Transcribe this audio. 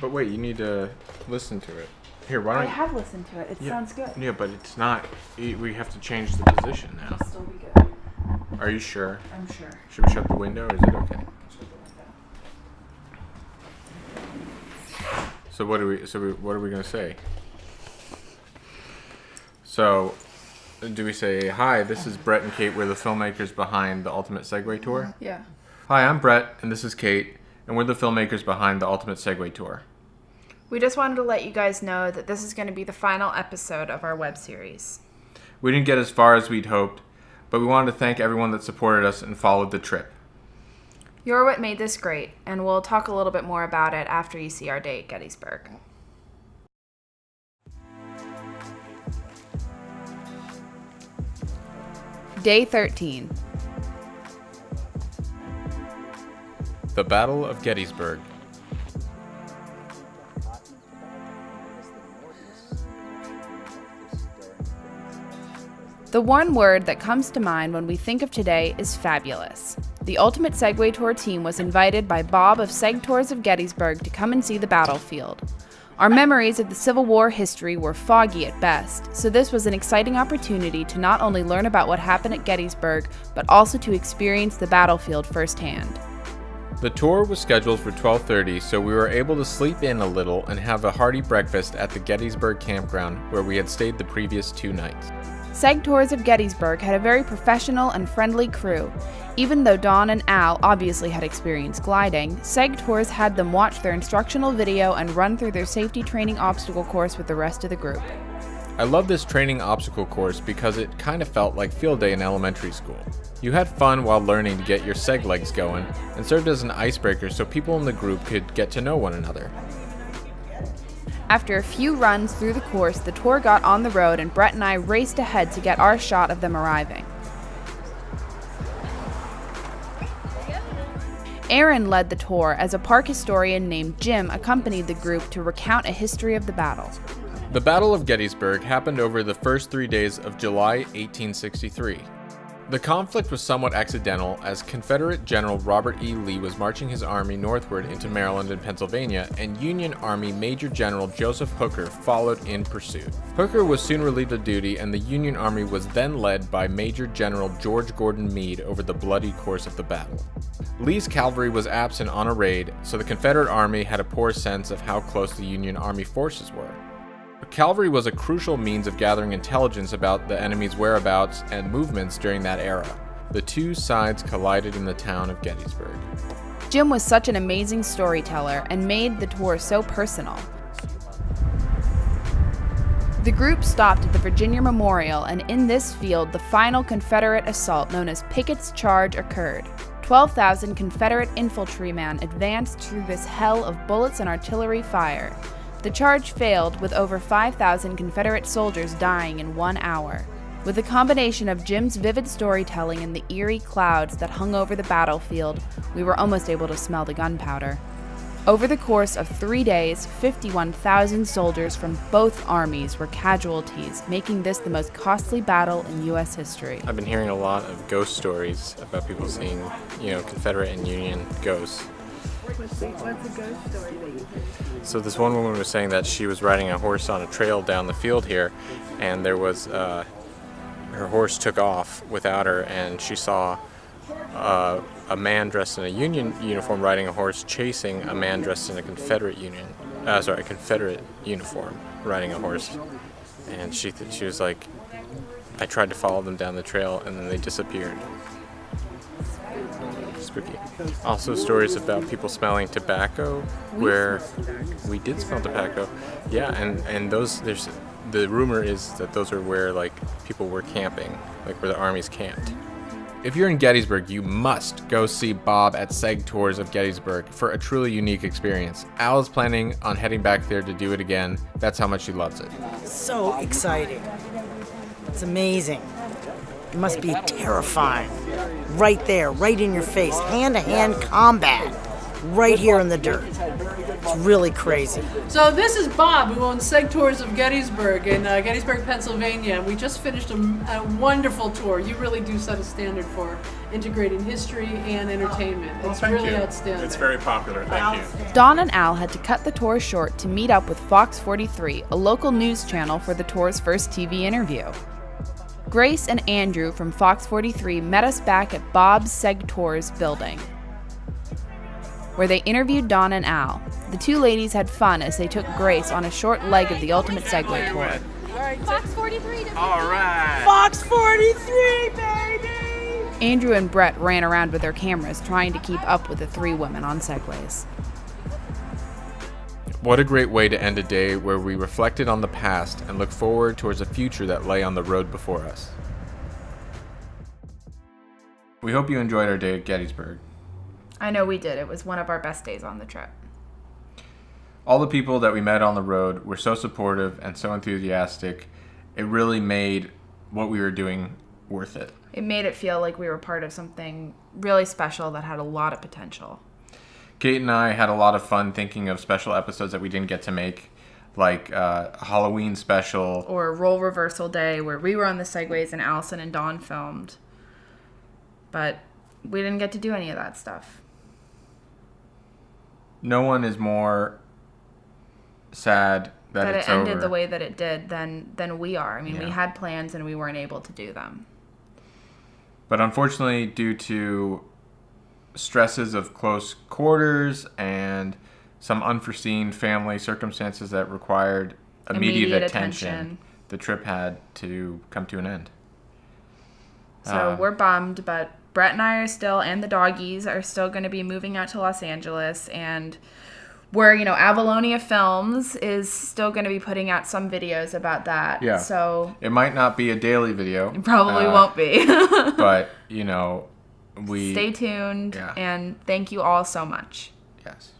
But wait, you need to listen to it. Here, why don't I have listened to it. It sounds good. Yeah, but it's not. We have to change the position now. It'll still be good. Are you sure? I'm sure. Should we shut the window, or is it okay? So what are we gonna say? So, do we say, hi, this is Brett and Kate, we're the filmmakers behind the Ultimate Segway Tour? Yeah. Hi, I'm Brett, and this is Kate, and we're the filmmakers behind the Ultimate Segway Tour. We just wanted to let you guys know that this is going to be the final episode of our web series. We didn't get as far as we'd hoped, but we wanted to thank everyone that supported us and followed the trip. You're what made this great, and we'll talk a little bit more about it after you see our day at Gettysburg. Day 13. The Battle of Gettysburg. The one word that comes to mind when we think of today is fabulous. The Ultimate Segway Tour team was invited by Bob of Seg Tours of Gettysburg to come and see the battlefield. Our memories of the Civil War history were foggy at best, so this was an exciting opportunity to not only learn about what happened at Gettysburg, but also to experience the battlefield firsthand. The tour was scheduled for 12:30, so we were able to sleep in a little and have a hearty breakfast at the Gettysburg campground where we had stayed the previous 2 nights. Seg Tours of Gettysburg had a very professional and friendly crew. Even though Don and Al obviously had experience gliding, Seg Tours had them watch their instructional video and run through their safety training obstacle course with the rest of the group. I love this training obstacle course because it kind of felt like field day in elementary school. You had fun while learning to get your seg legs going and served as an icebreaker so people in the group could get to know one another. After a few runs through the course, the tour got on the road and Brett and I raced ahead to get our shot of them arriving. Aaron led the tour as a park historian named Jim accompanied the group to recount a history of the battle. The Battle of Gettysburg happened over the first 3 days of July 1863. The conflict was somewhat accidental as Confederate General Robert E. Lee was marching his army northward into Maryland and Pennsylvania, and Union Army Major General Joseph Hooker followed in pursuit. Hooker was soon relieved of duty, and the Union Army was then led by Major General George Gordon Meade over the bloody course of the battle. Lee's cavalry was absent on a raid, so the Confederate Army had a poor sense of how close the Union Army forces were. Cavalry was a crucial means of gathering intelligence about the enemy's whereabouts and movements during that era. The two sides collided in the town of Gettysburg. Jim was such an amazing storyteller and made the tour so personal. The group stopped at the Virginia Memorial, and in this field, the final Confederate assault known as Pickett's Charge occurred. 12,000 Confederate infantrymen advanced through this hell of bullets and artillery fire. The charge failed, with over 5,000 Confederate soldiers dying in 1 hour. With a combination of Jim's vivid storytelling and the eerie clouds that hung over the battlefield, we were almost able to smell the gunpowder. Over the course of 3 days, 51,000 soldiers from both armies were casualties, making this the most costly battle in U.S. history. I've been hearing a lot of ghost stories about people seeing, Confederate and Union ghosts. What's a ghost story that you heard? So this one woman was saying that she was riding a horse on a trail down the field here, and there was her horse took off without her, and she saw a man dressed in a Union uniform riding a horse chasing a man dressed in a Confederate uniform riding a horse, and she was like, I tried to follow them down the trail, and then they disappeared. Spooky. Also stories about people smelling tobacco, where we did smell tobacco. Yeah, and those, the rumor is that those are where people were camping, where the armies camped. If you're in Gettysburg, you must go see Bob at Seg Tours of Gettysburg for a truly unique experience. Al is planning on heading back there to do it again. That's how much he loves it. So exciting. It's amazing. It must be terrifying. Right there, right in your face, hand-to-hand combat, right here in the dirt. It's really crazy. So this is Bob, who owns Seg Tours of Gettysburg in Gettysburg, Pennsylvania. We just finished a wonderful tour. You really do set a standard for integrating history and entertainment. It's really outstanding. It's very popular. Thank you. Dawn and Al had to cut the tour short to meet up with Fox 43, a local news channel, for the tour's first TV interview. Grace and Andrew from Fox 43 met us back at Bob's Seg Tours building, where they interviewed Dawn and Al. The two ladies had fun as they took Grace on a short leg of the Ultimate Segway Tour. Fox 43. All right. Fox 43, baby! Andrew and Brett ran around with their cameras trying to keep up with the three women on Segways. What a great way to end a day where we reflected on the past and looked forward towards a future that lay on the road before us. We hope you enjoyed our day at Gettysburg. I know we did. It was one of our best days on the trip. All the people that we met on the road were so supportive and so enthusiastic. It really made what we were doing worth it. It made it feel like we were part of something really special that had a lot of potential. Kate and I had a lot of fun thinking of special episodes that we didn't get to make, like a Halloween special. Or Role Reversal Day, where we were on the Segways and Allison and Dawn filmed. But we didn't get to do any of that stuff. No one is more sad that it's it ended over. the way that it did than we are. I mean, Yeah. we had plans and we weren't able to do them. But unfortunately, due to stresses of close quarters and some unforeseen family circumstances that required immediate attention, the trip had to come to an end. So we're bummed, but Brett and I are still, and the doggies are still going to be moving out to Los Angeles, and we're, Avalonia Films is still going to be putting out some videos about that. Yeah. So it might not be a daily video. it probably won't be. But, we... Stay tuned, Yeah. and thank you all so much. Yes.